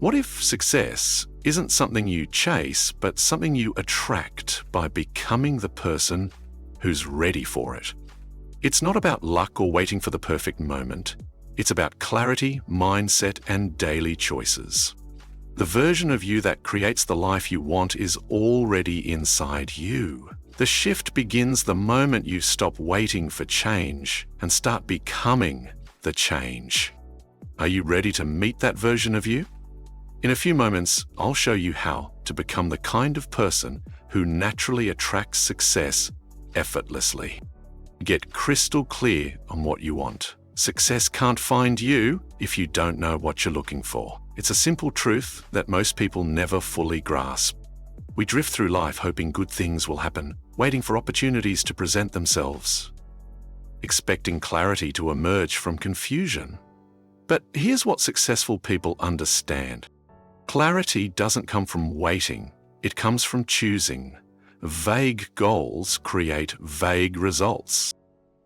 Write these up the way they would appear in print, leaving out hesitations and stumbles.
What if success isn't something you chase, but something you attract by becoming the person who's ready for it? It's not about luck or waiting for the perfect moment. It's about clarity, mindset, and daily choices. The version of you that creates the life you want is already inside you. The shift begins the moment you stop waiting for change and start becoming the change. Are you ready to meet that version of you? In a few moments, I'll show you how to become the kind of person who naturally attracts success effortlessly. Get crystal clear on what you want. Success can't find you if you don't know what you're looking for. It's a simple truth that most people never fully grasp. We drift through life hoping good things will happen, waiting for opportunities to present themselves, expecting clarity to emerge from confusion. But here's what successful people understand. Clarity doesn't come from waiting, it comes from choosing. Vague goals create vague results.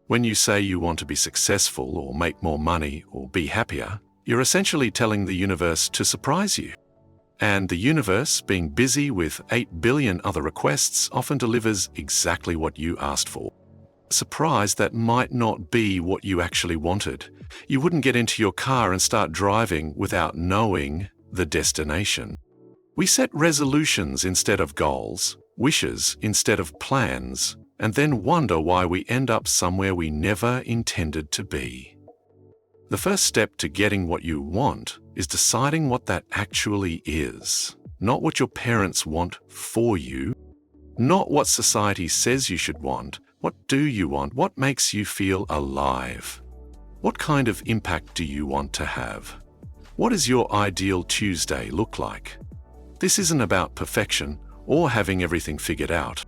When you say you want to be successful or make more money or be happier, you're essentially telling the universe to surprise you. And the universe, being busy with 8 billion other requests, often delivers exactly what you asked for. A surprise that might not be what you actually wanted. You wouldn't get into your car and start driving without knowing the destination. We set resolutions instead of goals, wishes instead of plans, and then wonder why we end up somewhere we never intended to be. The first step to getting what you want is deciding what that actually is. Not what your parents want for you, not what society says you should want. What do you want? What makes you feel alive? What kind of impact do you want to have? What does your ideal Tuesday look like? This isn't about perfection or having everything figured out.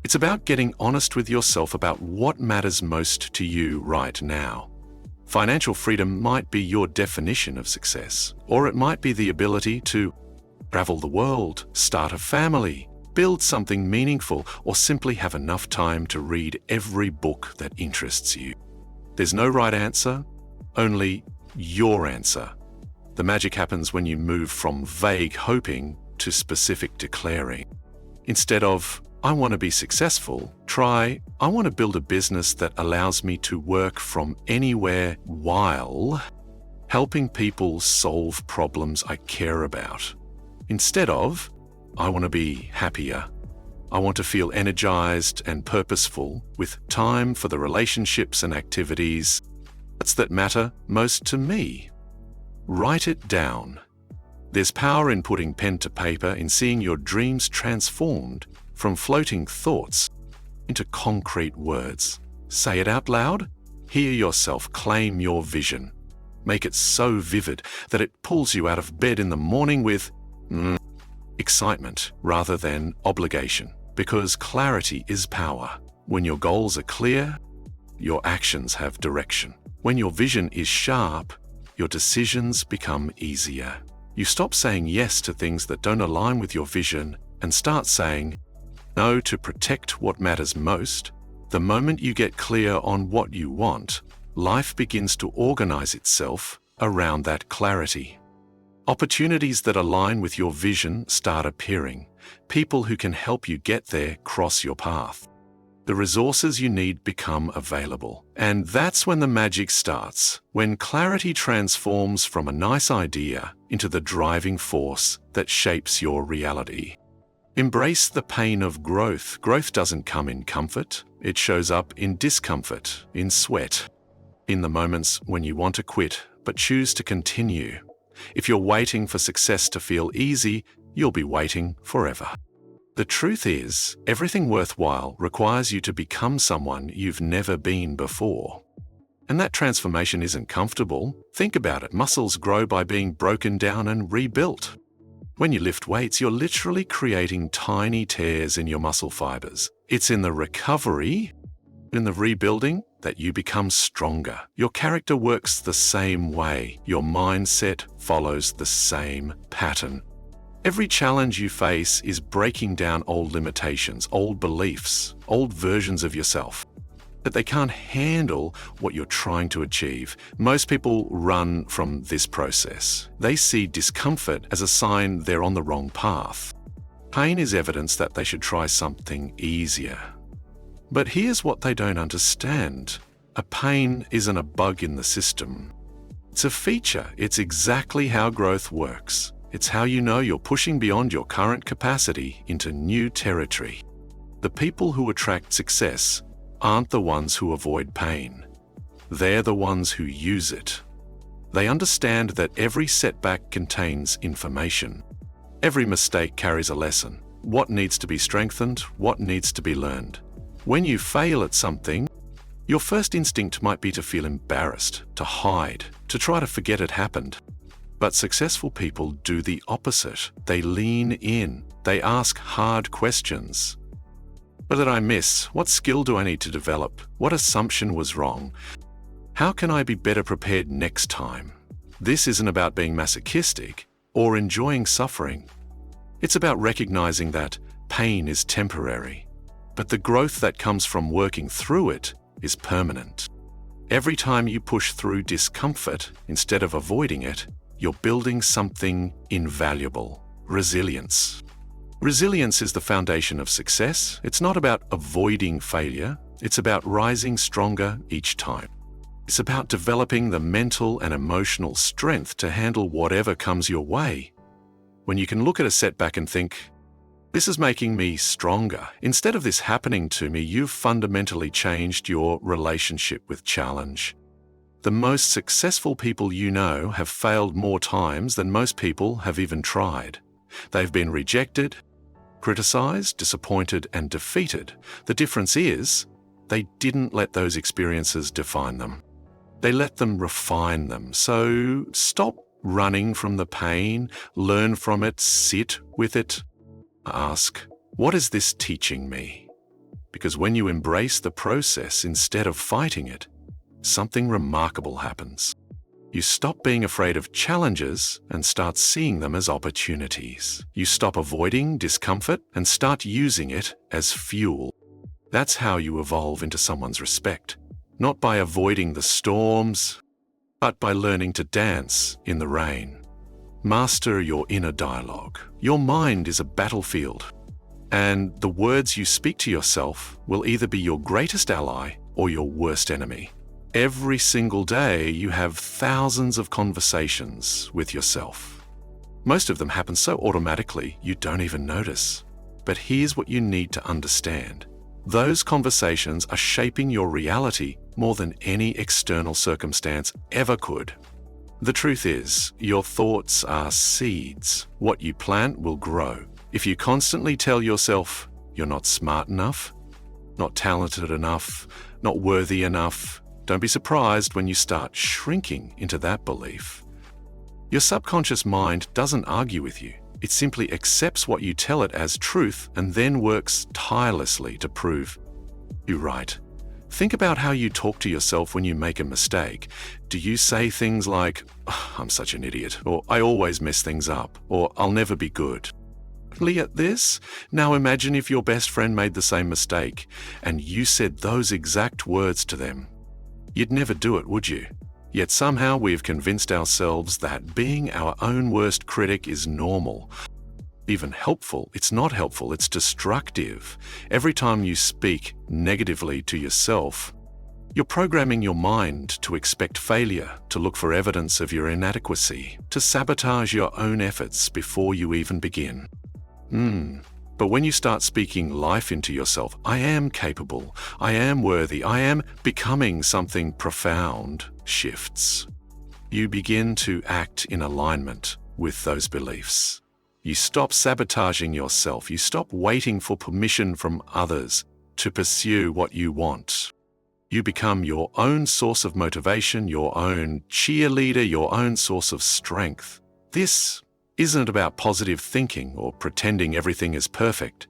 It's about getting honest with yourself about what matters most to you right now. Financial freedom might be your definition of success, or it might be the ability to travel the world, start a family, build something meaningful, or simply have enough time to read every book that interests you. There's no right answer, only your answer. The magic happens when you move from vague hoping to specific declaring. Instead of, I want to be successful, try, I want to build a business that allows me to work from anywhere while helping people solve problems I care about. Instead of, I want to be happier. I want to feel energized and purposeful with time for the relationships and activities that matter most to me. Write it down. There's power in putting pen to paper, in seeing your dreams transformed from floating thoughts into concrete words. Say it out loud. Hear yourself claim your vision. Make it so vivid that it pulls you out of bed in the morning with excitement rather than obligation. Because clarity is power. When your goals are clear, your actions have direction. When your vision is sharp, your decisions become easier. You stop saying yes to things that don't align with your vision and start saying no to protect what matters most. The moment you get clear on what you want, life begins to organize itself around that clarity. Opportunities that align with your vision start appearing. People who can help you get there cross your path. The resources you need become available. And that's when the magic starts, when clarity transforms from a nice idea into the driving force that shapes your reality. Embrace the pain of growth. Growth doesn't come in comfort. It shows up in discomfort, in sweat, in the moments when you want to quit but choose to continue. If you're waiting for success to feel easy, you'll be waiting forever. The truth is, everything worthwhile requires you to become someone you've never been before. And that transformation isn't comfortable. Think about it. Muscles grow by being broken down and rebuilt. When you lift weights, you're literally creating tiny tears in your muscle fibers. It's in the recovery, in the rebuilding, that you become stronger. Your character works the same way. Your mindset follows the same pattern. Every challenge you face is breaking down old limitations, old beliefs, old versions of yourself. that they can't handle what you're trying to achieve. Most people run from this process. They see discomfort as a sign they're on the wrong path. Pain is evidence that they should try something easier. But here's what they don't understand. A pain isn't a bug in the system. It's a feature. It's exactly how growth works. It's how you know you're pushing beyond your current capacity into new territory. The people who attract success aren't the ones who avoid pain. They're the ones who use it. They understand that every setback contains information. Every mistake carries a lesson. What needs to be strengthened, what needs to be learned. When you fail at something, your first instinct might be to feel embarrassed, to hide, to try to forget it happened. But successful people do the opposite. They lean in. They ask hard questions. What did I miss? What skill do I need to develop? What assumption was wrong? How can I be better prepared next time? This isn't about being masochistic or enjoying suffering. It's about recognizing that pain is temporary, but the growth that comes from working through it is permanent. Every time you push through discomfort instead of avoiding it, you're building something invaluable: resilience. Resilience is the foundation of success. It's not about avoiding failure. It's about rising stronger each time. It's about developing the mental and emotional strength to handle whatever comes your way. When you can look at a setback and think, this is making me stronger. Instead of this happening to me, you've fundamentally changed your relationship with challenge. The most successful people you know have failed more times than most people have even tried. They've been rejected, criticized, disappointed, and defeated. The difference is, they didn't let those experiences define them. They let them refine them. So stop running from the pain, learn from it, sit with it. Ask, what is this teaching me? Because when you embrace the process instead of fighting it, something remarkable happens. You stop being afraid of challenges and start seeing them as opportunities. You stop avoiding discomfort and start using it as fuel. That's how you evolve into someone's respect. Not by avoiding the storms, but by learning to dance in the rain. Master your inner dialogue. Your mind is a battlefield, and the words you speak to yourself will either be your greatest ally or your worst enemy. Every single day, you have thousands of conversations with yourself. Most of them happen so automatically you don't even notice. But here's what you need to understand. Those conversations are shaping your reality more than any external circumstance ever could. The truth is, your thoughts are seeds. What you plant will grow. If you constantly tell yourself you're not smart enough, not talented enough, not worthy enough, don't be surprised when you start shrinking into that belief. Your subconscious mind doesn't argue with you. It simply accepts what you tell it as truth and then works tirelessly to prove you're right. Think about how you talk to yourself when you make a mistake. Do you say things like, "Oh, I'm such an idiot," or "I always mess things up," or "I'll never be good"? At this, now imagine if your best friend made the same mistake and you said those exact words to them. You'd never do it, would you? Yet somehow we've convinced ourselves that being our own worst critic is normal. Even helpful. It's not helpful, it's destructive. Every time you speak negatively to yourself, you're programming your mind to expect failure, to look for evidence of your inadequacy, to sabotage your own efforts before you even begin. But when you start speaking life into yourself, I am capable, I am worthy, I am becoming something profound, shifts. You begin to act in alignment with those beliefs. You stop sabotaging yourself. You stop waiting for permission from others to pursue what you want. You become your own source of motivation, your own cheerleader, your own source of strength. This isn't about positive thinking or pretending everything is perfect.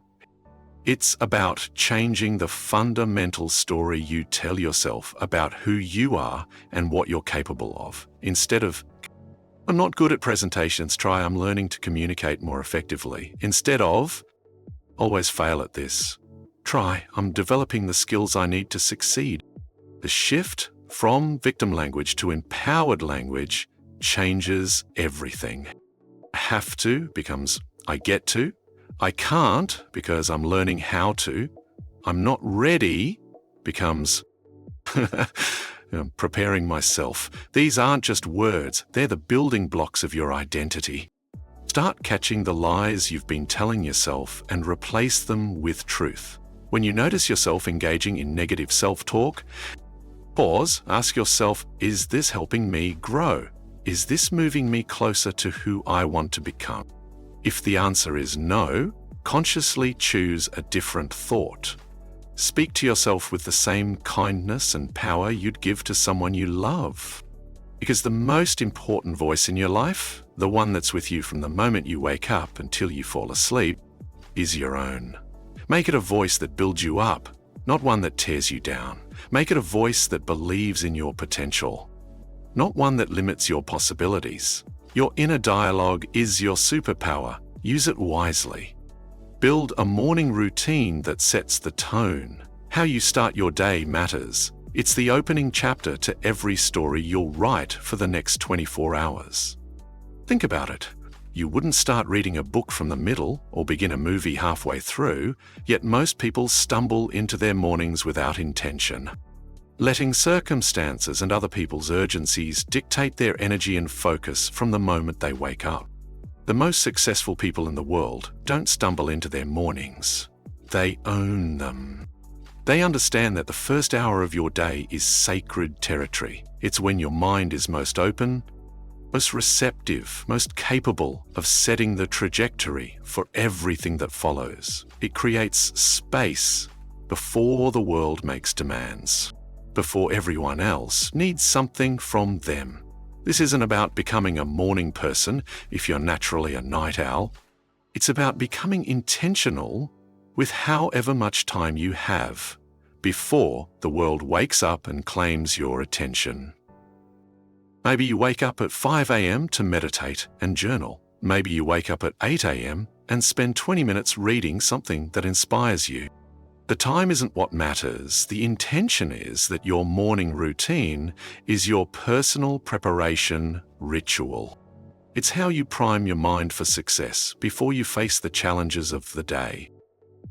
It's about changing the fundamental story you tell yourself about who you are and what you're capable of. Instead of, "I'm not good at presentations, try I'm learning to communicate more effectively." Instead of, "Always fail at this, Try, I'm developing the skills I need to succeed. The shift from victim language to empowered language changes everything. Have to becomes I get to. I can't because I'm learning how to. I'm not ready becomes preparing myself. These aren't just words, they're the building blocks of your identity. Start catching the lies you've been telling yourself and replace them with truth. When you notice yourself engaging in negative self-talk, pause, ask yourself, is this helping me grow? Is this moving me closer to who I want to become? If the answer is no, consciously choose a different thought. Speak to yourself with the same kindness and power you'd give to someone you love. Because the most important voice in your life, the one that's with you from the moment you wake up until you fall asleep, is your own. Make it a voice that builds you up, not one that tears you down. Make it a voice that believes in your potential, not one that limits your possibilities. Your inner dialogue is your superpower. Use it wisely. Build a morning routine that sets the tone. How you start your day matters. It's the opening chapter to every story you'll write for the next 24 hours. Think about it. You wouldn't start reading a book from the middle or begin a movie halfway through, yet most people stumble into their mornings without intention. Letting circumstances and other people's urgencies dictate their energy and focus from the moment they wake up. The most successful people in the world don't stumble into their mornings. They own them. They understand that the first hour of your day is sacred territory. It's when your mind is most open, most receptive, most capable of setting the trajectory for everything that follows. It creates space before the world makes demands, before everyone else needs something from them. This isn't about becoming a morning person if you're naturally a night owl. It's about becoming intentional with however much time you have before the world wakes up and claims your attention. Maybe you wake up at 5 a.m. to meditate and journal. Maybe you wake up at 8 a.m. and spend 20 minutes reading something that inspires you. The time isn't what matters. The intention is that your morning routine is your personal preparation ritual. It's how you prime your mind for success before you face the challenges of the day.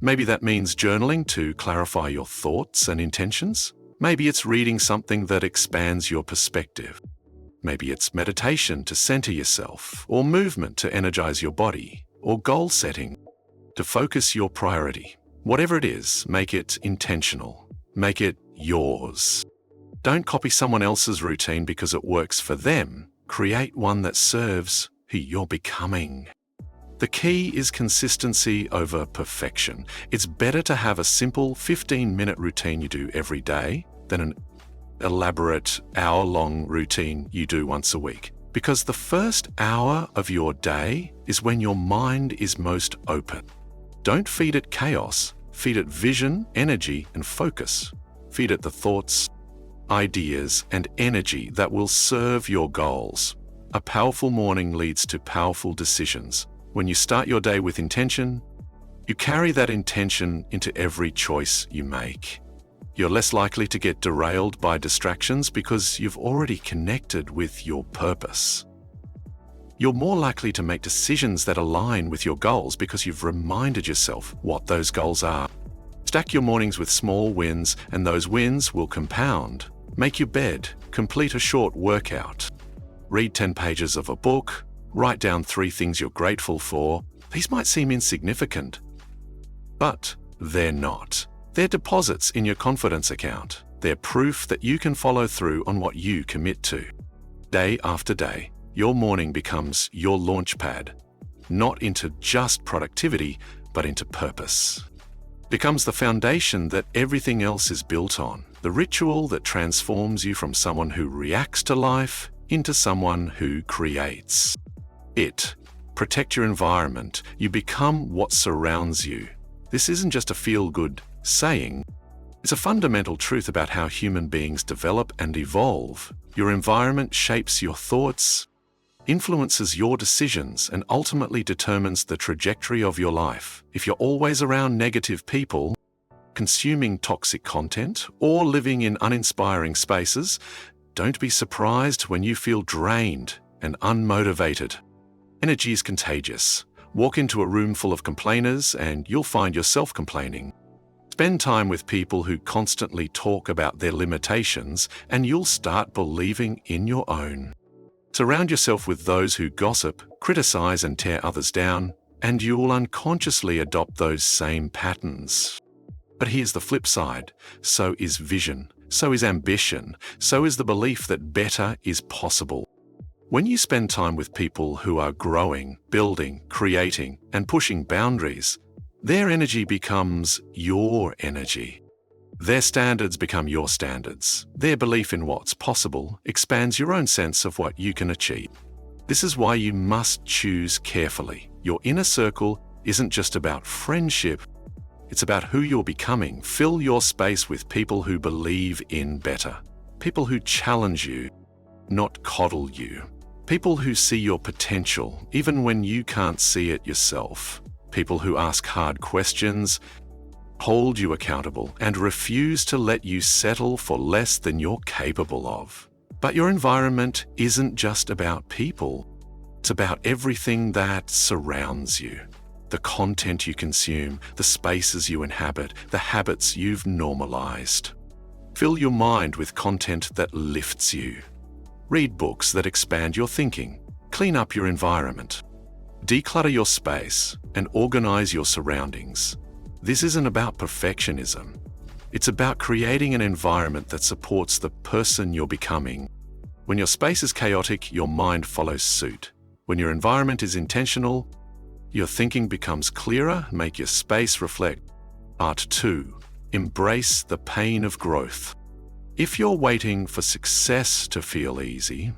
Maybe that means journaling to clarify your thoughts and intentions. Maybe it's reading something that expands your perspective. Maybe it's meditation to center yourself, or movement to energize your body, or goal setting to focus your priority. Whatever it is, make it intentional. Make it yours. Don't copy someone else's routine because it works for them. Create one that serves who you're becoming. The key is consistency over perfection. It's better to have a simple 15-minute routine you do every day than an elaborate hour-long routine you do once a week. Because the first hour of your day is when your mind is most open. Don't feed it chaos. Feed it vision, energy, and focus. Feed it the thoughts, ideas, and energy that will serve your goals. A powerful morning leads to powerful decisions. When you start your day with intention, you carry that intention into every choice you make. You're less likely to get derailed by distractions because you've already connected with your purpose. You're more likely to make decisions that align with your goals because you've reminded yourself what those goals are. Stack your mornings with small wins, and those wins will compound. Make your bed, complete a short workout. Read 10 pages of a book, write down 3 things you're grateful for. These might seem insignificant, but they're not. They're deposits in your confidence account. They're proof that you can follow through on what you commit to. Day after day, your morning becomes your launch pad, not into just productivity, but into purpose. Becomes the foundation that everything else is built on, the ritual that transforms you from someone who reacts to life into someone who creates it. Protect your environment. You become what surrounds you. This isn't just a feel-good saying. It's a fundamental truth about how human beings develop and evolve. Your environment shapes your thoughts, influences your decisions, and ultimately determines the trajectory of your life. If you're always around negative people, consuming toxic content, or living in uninspiring spaces, don't be surprised when you feel drained and unmotivated. Energy is contagious. Walk into a room full of complainers and you'll find yourself complaining. Spend time with people who constantly talk about their limitations and you'll start believing in your own. Surround yourself with those who gossip, criticize and tear others down, and you'll unconsciously adopt those same patterns. But here's the flip side. So is vision, so is ambition, so is the belief that better is possible. When you spend time with people who are growing, building, creating, and pushing boundaries, their energy becomes your energy. Their standards become your standards. Their belief in what's possible expands your own sense of what you can achieve. This is why you must choose carefully. Your inner circle isn't just about friendship, it's about who you're becoming. Fill your space with people who believe in better. People who challenge you, not coddle you. People who see your potential, even when you can't see it yourself. People who ask hard questions, hold you accountable, and refuse to let you settle for less than you're capable of. But your environment isn't just about people. It's about everything that surrounds you. The content you consume, the spaces you inhabit, the habits you've normalized. Fill your mind with content that lifts you. Read books that expand your thinking. Clean up your environment. Declutter your space and organize your surroundings. This isn't about perfectionism. It's about creating an environment that supports the person you're becoming. When your space is chaotic, your mind follows suit. When your environment is intentional, your thinking becomes clearer. Make your space reflect. Part 2. Embrace the pain of growth. If you're waiting for success to feel easy,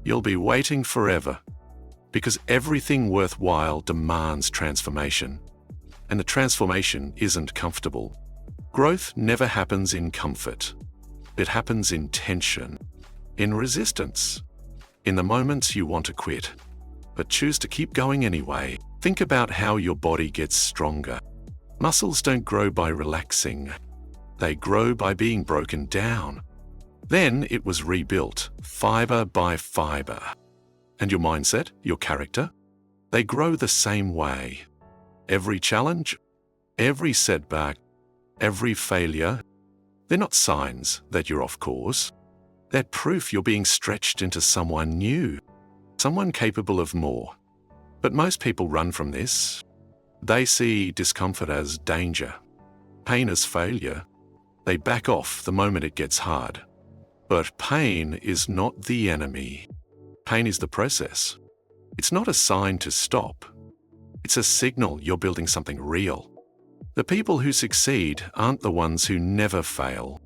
you'll be waiting forever. Because everything worthwhile demands transformation. And the transformation isn't comfortable. Growth never happens in comfort. It happens in tension, in resistance, in the moments you want to quit, but choose to keep going anyway. Think about how your body gets stronger. Muscles don't grow by relaxing. They grow by being broken down. Then it was rebuilt, fiber by fiber. And your mindset, your character, they grow the same way. Every challenge, every setback, every failure, they're not signs that you're off course. They're proof you're being stretched into someone new, someone capable of more. But most people run from this. They see discomfort as danger, pain as failure. They back off the moment it gets hard. But pain is not the enemy. Pain is the process. It's not a sign to stop. It's a signal you're building something real. The people who succeed aren't the ones who never fail.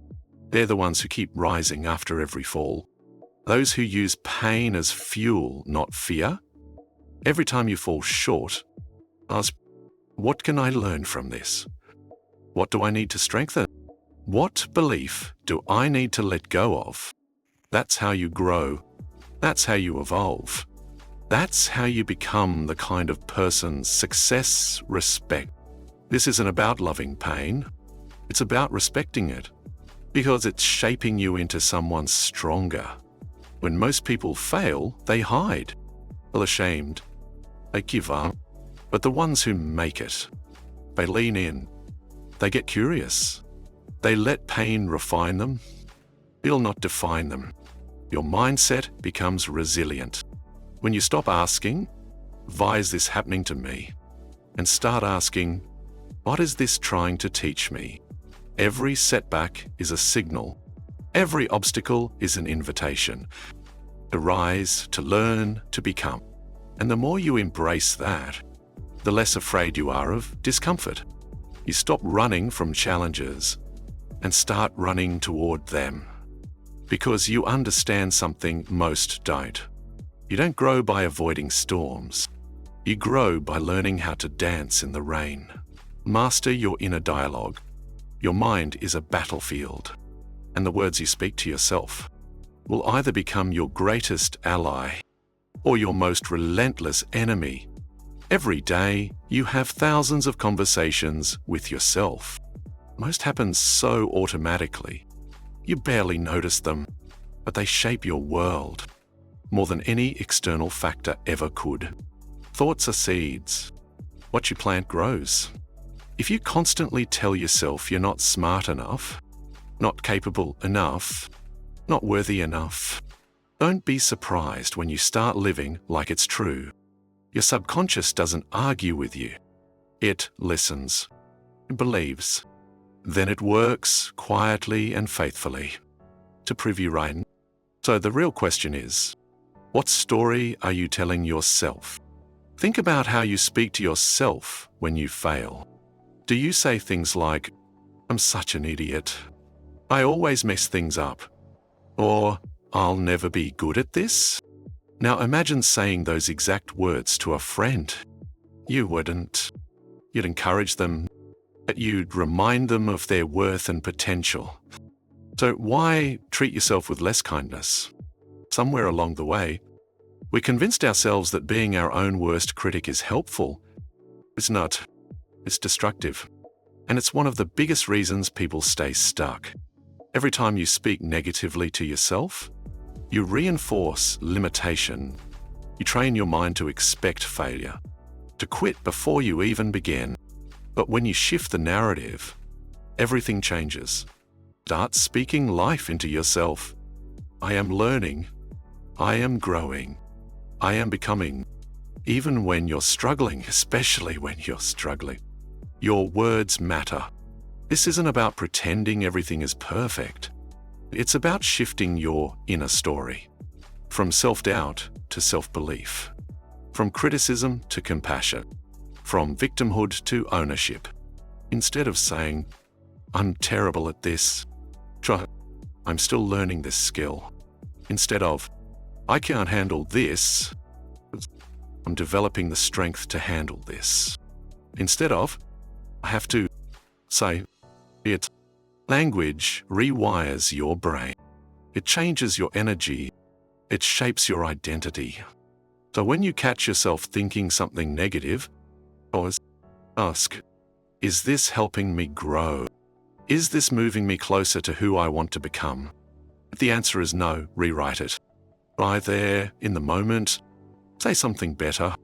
They're the ones who keep rising after every fall. Those who use pain as fuel, not fear. Every time you fall short, ask, what can I learn from this? What do I need to strengthen? What belief do I need to let go of? That's how you grow. That's how you evolve. That's how you become the kind of person success respect. This isn't about loving pain. It's about respecting it, because it's shaping you into someone stronger. When most people fail, they hide, feel ashamed, they give up. But the ones who make it, they lean in, they get curious, they let pain refine them. It'll not define them. Your mindset becomes resilient. When you stop asking, why is this happening to me? And start asking, what is this trying to teach me? Every setback is a signal. Every obstacle is an invitation to rise, to learn, to become. And the more you embrace that, the less afraid you are of discomfort. You stop running from challenges and start running toward them. Because you understand something most don't. You don't grow by avoiding storms. You grow by learning how to dance in the rain. Master your inner dialogue. Your mind is a battlefield, and the words you speak to yourself will either become your greatest ally or your most relentless enemy. Every day, you have thousands of conversations with yourself. Most happen so automatically. You barely notice them, but they shape your world more than any external factor ever could. Thoughts are seeds. What you plant grows. If you constantly tell yourself you're not smart enough, not capable enough, not worthy enough, don't be surprised when you start living like it's true. Your subconscious doesn't argue with you. It listens. It believes. Then it works quietly and faithfully to prove you right. So the real question is, what story are you telling yourself? Think about how you speak to yourself when you fail. Do you say things like, "I'm such an idiot. I always mess things up," or "I'll never be good at this"? Now imagine saying those exact words to a friend. You wouldn't. You'd encourage them, but you'd remind them of their worth and potential. So why treat yourself with less kindness? Somewhere along the way, we convinced ourselves that being our own worst critic is helpful. It's not. It's destructive. And it's one of the biggest reasons people stay stuck. Every time you speak negatively to yourself, you reinforce limitation. You train your mind to expect failure, to quit before you even begin. But when you shift the narrative, everything changes. Start speaking life into yourself. I am learning. I am growing. I am becoming. Even when you're struggling, especially when you're struggling, your words matter. This isn't about pretending everything is perfect. It's about shifting your inner story. From self-doubt to self-belief. From criticism to compassion. From victimhood to ownership. Instead of saying, "I'm terrible at this," try, "I'm still learning this skill." Instead of, "I can't handle this," "I'm developing the strength to handle this." Instead of, "I have to," say, it. Language rewires your brain. It changes your energy. It shapes your identity. So when you catch yourself thinking something negative, always ask, is this helping me grow? Is this moving me closer to who I want to become? If the answer is no, rewrite it. Lie there in the moment. Say something better.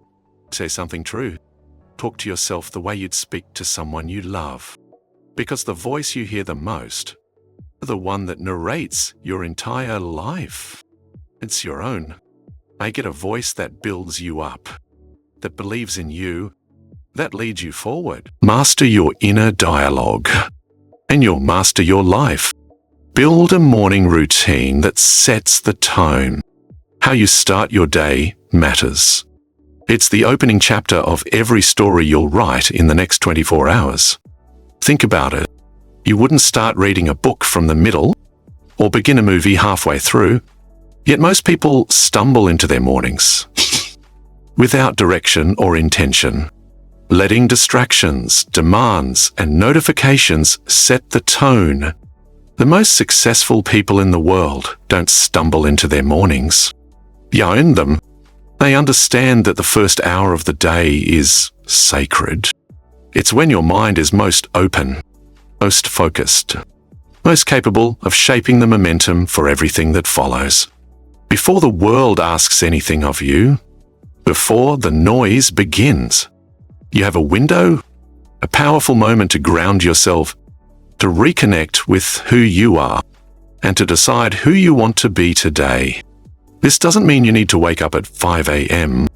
Say something true. Talk to yourself the way you'd speak to someone you love. Because the voice you hear the most, the one that narrates your entire life, it's your own. Make it a voice that builds you up, that believes in you, that leads you forward. Master your inner dialogue, and you'll master your life. Build a morning routine that sets the tone. How you start your day matters. It's the opening chapter of every story you'll write in the next 24 hours. Think about it. You wouldn't start reading a book from the middle or begin a movie halfway through, yet most people stumble into their mornings without direction or intention, letting distractions, demands, and notifications set the tone. The most successful people in the world don't stumble into their mornings. You own them. They understand that the first hour of the day is sacred. It's when your mind is most open, most focused, most capable of shaping the momentum for everything that follows. Before the world asks anything of you, before the noise begins, you have a window, a powerful moment to ground yourself, to reconnect with who you are, and to decide who you want to be today. This doesn't mean you need to wake up at 5 a.m.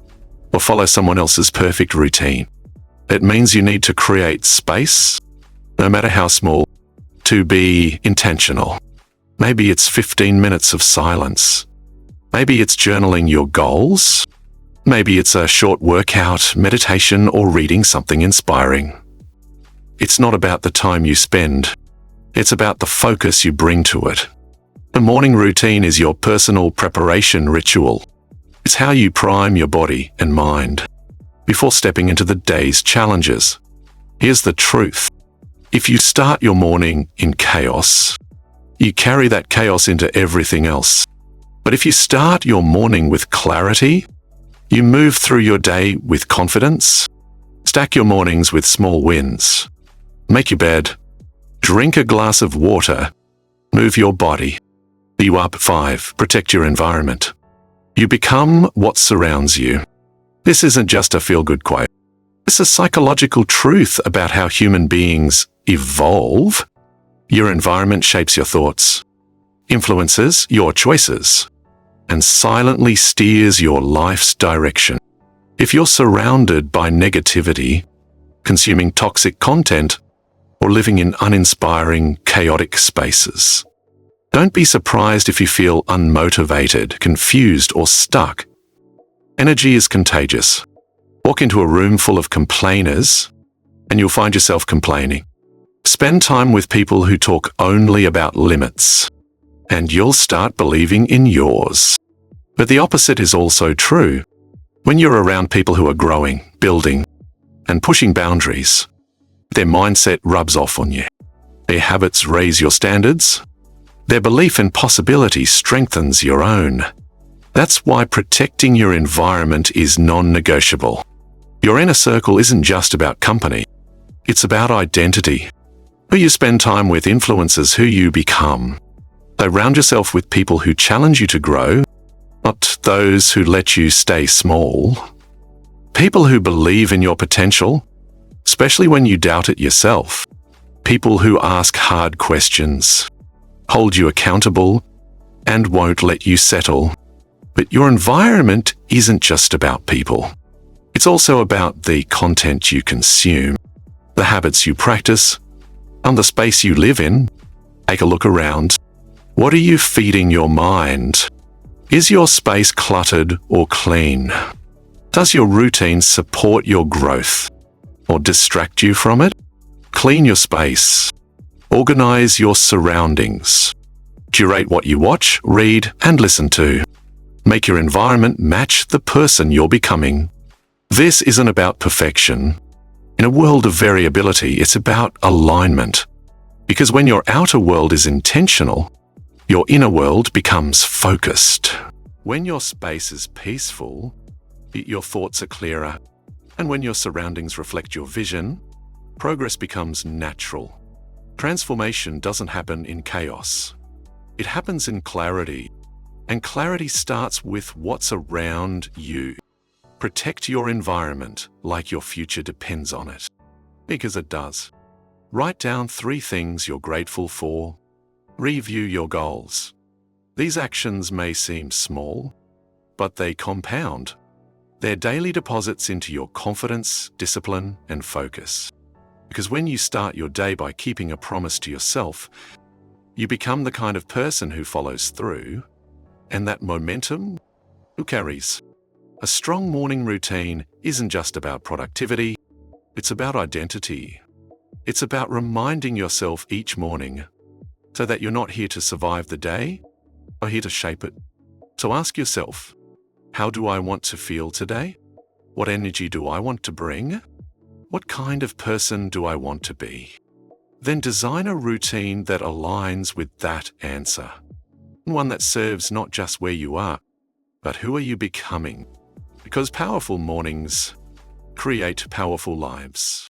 or follow someone else's perfect routine. It means you need to create space, no matter how small, to be intentional. Maybe it's 15 minutes of silence. Maybe it's journaling your goals. Maybe it's a short workout, meditation, or reading something inspiring. It's not about the time you spend. It's about the focus you bring to it. A morning routine is your personal preparation ritual. It's how you prime your body and mind before stepping into the day's challenges. Here's the truth. If you start your morning in chaos, you carry that chaos into everything else. But if you start your morning with clarity, you move through your day with confidence. Stack your mornings with small wins. Make your bed. Drink a glass of water. Move your body. You up. 5. Protect your environment. You become what surrounds you. This isn't just a feel-good quote. It's a psychological truth about how human beings evolve. Your environment shapes your thoughts, influences your choices, and silently steers your life's direction. If you're surrounded by negativity, consuming toxic content, or living in uninspiring, chaotic spaces, don't be surprised if you feel unmotivated, confused, or stuck. Energy is contagious. Walk into a room full of complainers, and you'll find yourself complaining. Spend time with people who talk only about limits, and you'll start believing in yours. But the opposite is also true. When you're around people who are growing, building, and pushing boundaries, their mindset rubs off on you. Their habits raise your standards. Their belief in possibility strengthens your own. That's why protecting your environment is non-negotiable. Your inner circle isn't just about company. It's about identity. Who you spend time with influences who you become. Surround yourself with people who challenge you to grow, not those who let you stay small. People who believe in your potential, especially when you doubt it yourself. People who ask hard questions, hold you accountable, and won't let you settle. But your environment isn't just about people. It's also about the content you consume, the habits you practice, and the space you live in. Take a look around. What are you feeding your mind? Is your space cluttered or clean? Does your routine support your growth or distract you from it? Clean your space. Organize your surroundings. Curate what you watch, read, and listen to. Make your environment match the person you're becoming. This isn't about perfection. In a world of variability, it's about alignment. Because when your outer world is intentional, your inner world becomes focused. When your space is peaceful, your thoughts are clearer. And when your surroundings reflect your vision, progress becomes natural. Transformation doesn't happen in chaos. It happens in clarity. And clarity starts with what's around you. Protect your environment like your future depends on it. Because it does. Write down 3 things you're grateful for. Review your goals. These actions may seem small, but they compound. They're daily deposits into your confidence, discipline, and focus. Because when you start your day by keeping a promise to yourself, you become the kind of person who follows through, and that momentum who carries. A strong morning routine isn't just about productivity, it's about identity. It's about reminding yourself each morning so that you're not here to survive the day, or here to shape it. So ask yourself, how do I want to feel today? What energy do I want to bring? What kind of person do I want to be? Then design a routine that aligns with that answer. One that serves not just where you are, but who are you becoming? Because powerful mornings create powerful lives.